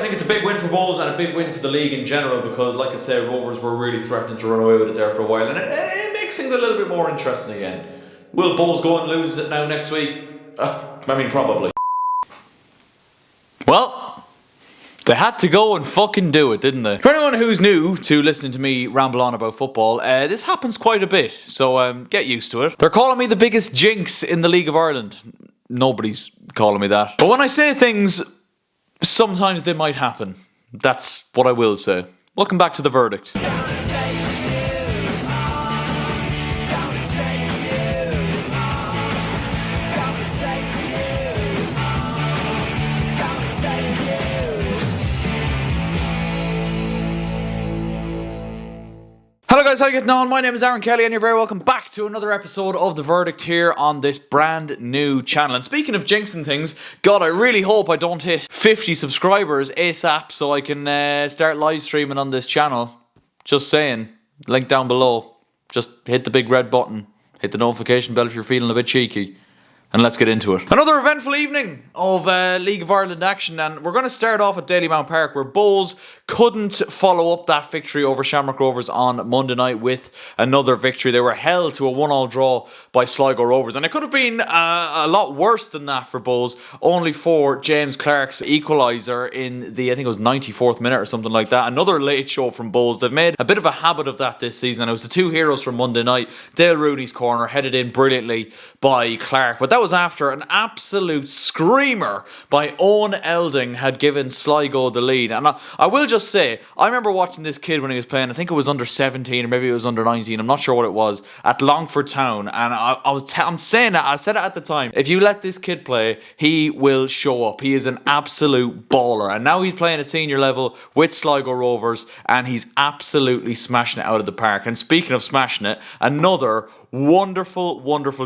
think it's a big win for Bulls and a big win for the league in general because, like I say, Rovers were really threatening to run away with it there for a while, and it makes things a little bit more interesting again. Will Bulls go and lose it now next week? Probably. Well, they had to go and fucking do it, didn't they? For anyone who's new to listening to me ramble on about football, this happens quite a bit, so get used to it. They're calling me the biggest jinx in the League of Ireland. Nobody's calling me that. But when I say things, sometimes they might happen. That's what I will say. Welcome back to The Verdict. Hello guys, how you getting on? My name is Aaron Kelly and you're very welcome back to another episode of The Verdict here on this brand new channel. And speaking of jinxing things, God, I really hope I don't hit 50 subscribers ASAP so I can start live streaming on this channel. Just saying, link down below. Just hit the big red button, hit the notification bell if you're feeling a bit cheeky. And let's get into it. Another eventful evening of League of Ireland action, and we're going to start off at Dalymount Park where Bulls couldn't follow up that victory over Shamrock Rovers on Monday night with another victory. They were held to a 1-1 draw by Sligo Rovers, and it could have been a lot worse than that for Bulls, only for James Clark's equaliser in the, I think it was 94th minute or something like that. Another late show from Bulls. They've made a bit of a habit of that this season, and it was the two heroes from Monday night. Dale Rooney's corner headed in brilliantly by Clark, but that was after an absolute screamer by Owen ELDING had given Sligo the lead. And I will just say, I remember watching this kid when he was playing, I think it was under 17 or maybe it was under 19, I'm not sure what it was, at Longford Town, and I'm saying that, I said it at the time, if you let this kid play, he will show up. He is an absolute baller, and now he's playing at senior level with Sligo Rovers, and he's absolutely smashing it out of the park. And speaking of smashing it, another wonderful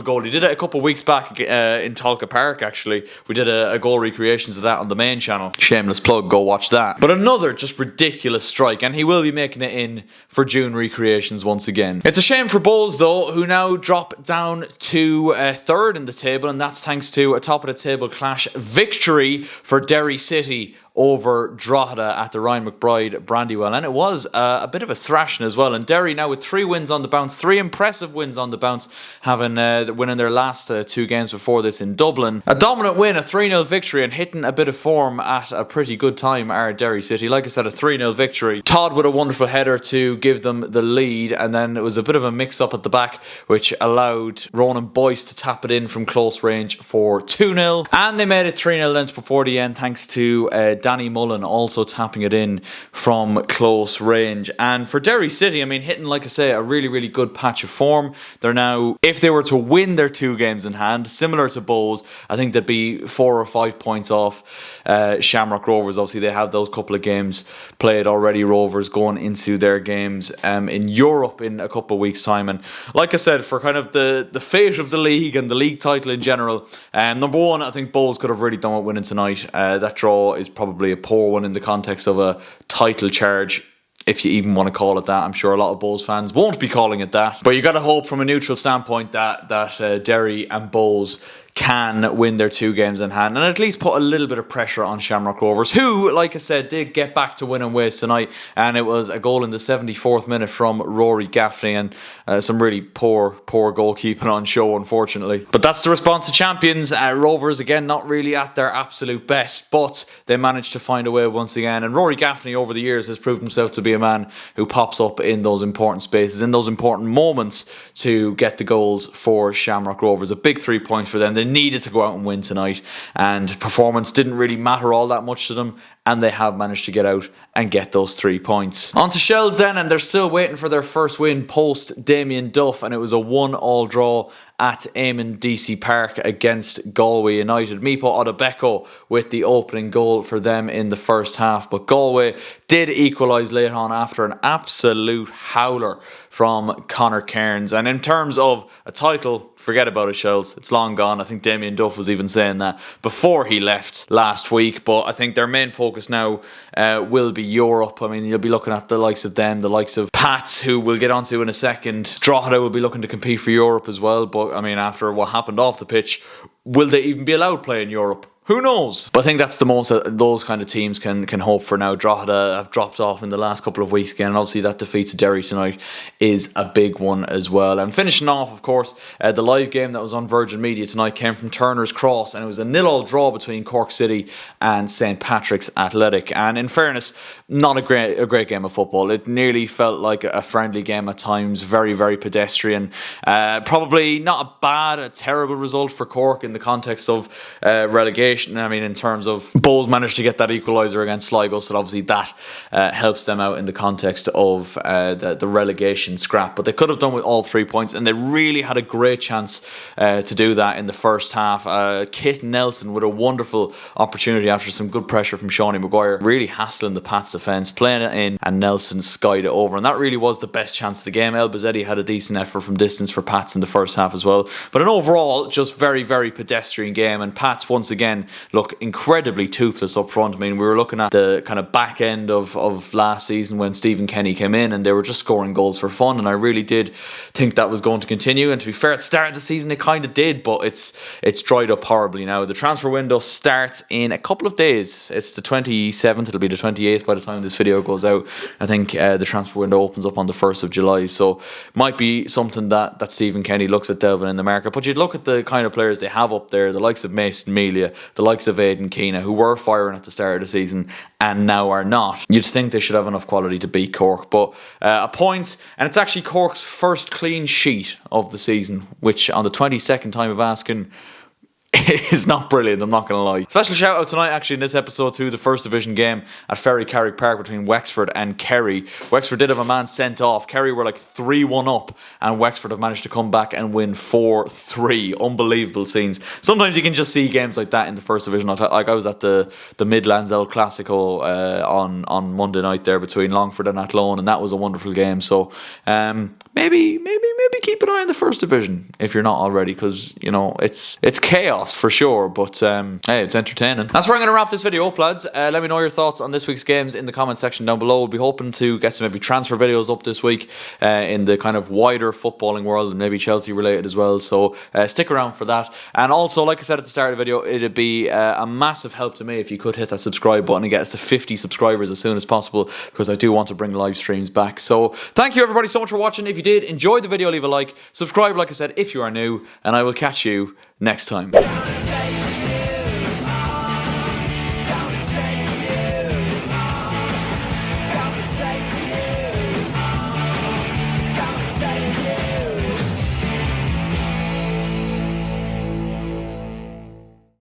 goal. He did it a couple of weeks back in Talca Park, actually. We did a goal recreations of that on the main channel. Shameless plug, go watch that. But another just ridiculous strike, and he will be making it in for June recreations once again. It's a shame for Bulls, though, who now drop down to third in the table, and that's thanks to a top-of-the-table clash victory for Derry City over Drogheda at the Ryan McBride Brandywell, and it was a bit of a thrashing as well. And Derry now with 3 wins on the bounce, 3 impressive wins on the bounce, having winning their last 2 games before this in Dublin. A dominant win, a 3-0 victory, and hitting a bit of form at a pretty good time are Derry City. Like I said, a 3-0 victory. Todd with a wonderful header to give them the lead, and then it was a bit of a mix-up at the back, which allowed Ronan Boyce to tap it in from close range for 2-0, and they made it 3-0 then before the end, thanks to Danny Mullen also tapping it in from close range. And for Derry City, hitting, like I say, a really good patch of form. They're now, if they were to win their 2 games in hand, similar to Bulls, I think they'd be 4 or 5 points off Shamrock Rovers. Obviously, they have those couple of games played already, Rovers, going into their games in Europe in a couple of weeks' time. And like I said, for kind of the fate of the league and the league title in general, number one, I think Bulls could have really done with winning tonight. That draw is probably a poor one in the context of a title charge, if you even want to call it that. I'm sure a lot of Bulls fans won't be calling it that, but you got to hope from a neutral standpoint that Derry and Bulls can win their 2 games in hand and at least put a little bit of pressure on Shamrock Rovers, who, like I said, did get back to winning ways tonight. And it was a goal in the 74th minute from Rory Gaffney, and some really poor goalkeeping on show, unfortunately. But that's the response to champions. Rovers, again, not really at their absolute best, but they managed to find a way once again. And Rory Gaffney, over the years, has proved himself to be a man who pops up in those important spaces, in those important moments, to get the goals for Shamrock Rovers. A big 3 points for them. They needed to go out and win tonight, and performance didn't really matter all that much to them, and they have managed to get out and get those 3 points. On to Shells then, and they're still waiting for their first win post Damien Duff, and it was a 1-1 draw at Eamon DC Park against Galway United. Mipo Odebeko with the opening goal for them in the first half, but Galway did equalise late on after an absolute howler from Conor Cairns. And in terms of a title, forget about it, Shells. It's long gone. I think Damien Duff was even saying that before he left last week. But I think their main focus now will be Europe. You'll be looking at the likes of them, the likes of Pats, who we'll get onto in a second. Drogheda will be looking to compete for Europe as well. But after what happened off the pitch, will they even be allowed to play in Europe? Who knows? But I think that's the most that those kind of teams can hope for now. Drogheda have dropped off in the last couple of weeks again, and obviously that defeat to Derry tonight is a big one as well. And finishing off, of course, the live game that was on Virgin Media tonight came from Turner's Cross, and it was a 0-0 draw between Cork City and St Patrick's Athletic. And in fairness, not a great game of football. It nearly felt like a friendly game at times, very, very pedestrian. Probably not a terrible result for Cork in the context of relegation. I mean, in terms of Bowes managed to get that equaliser against Sligo, so obviously that helps them out in the context of the relegation scrap. But they could have done with all 3 points, and they really had a great chance to do that in the first half. Kit Nelson with a wonderful opportunity after some good pressure from Seanie Maguire, really hassling the Pats defence, playing it in, and Nelson skied it over. And that really was the best chance of the game. El Bazzetti had a decent effort from distance for Pats in the first half as well. But an overall, just very, very pedestrian game, and Pats once again look incredibly toothless up front. I mean, we were looking at the kind of back end of last season when Stephen Kenny came in, and they were just scoring goals for fun, and I really did think that was going to continue. And to be fair, at the start of the season it kind of did, but it's dried up horribly now. The transfer window starts in a couple of days. It's the 27th, it'll be the 28th by the time this video goes out. I think the transfer window opens up on the 1st of July, so might be something that Stephen Kenny looks at delving in the market. But you'd look at the kind of players they have up there, the likes of Mason Melia, the likes of Aidan Keena, who were firing at the start of the season and now are not. You'd think they should have enough quality to beat Cork, but a point, and it's actually Cork's first clean sheet of the season, which on the 22nd time of asking is not brilliant, I'm not going to lie. Special shout out tonight actually in this episode to the First Division game at Ferry Carrick Park between Wexford and Kerry. Wexford did have a man sent off. Kerry were like 3-1 up, and Wexford have managed to come back and win 4-3. Unbelievable scenes. Sometimes you can just see games like that in the First Division. Like I was at the Midlands El Clasico on Monday night there between Longford and Athlone, and that was a wonderful game. So maybe keep an eye on the First Division if you're not already, because you know it's chaos for sure, but hey, it's entertaining. That's where I'm going to wrap this video up, lads. Let me know your thoughts on this week's games in the comment section down below. We'll be hoping to get some maybe transfer videos up this week in the kind of wider footballing world, and maybe Chelsea related as well, so stick around for that. And also, like I said at the start of the video, it'd be a massive help to me if you could hit that subscribe button and get us to 50 subscribers as soon as possible, because I do want to bring live streams back. So thank you everybody so much for watching. If you did enjoy the video, leave a like, subscribe like I said if you are new, and I will catch you next time.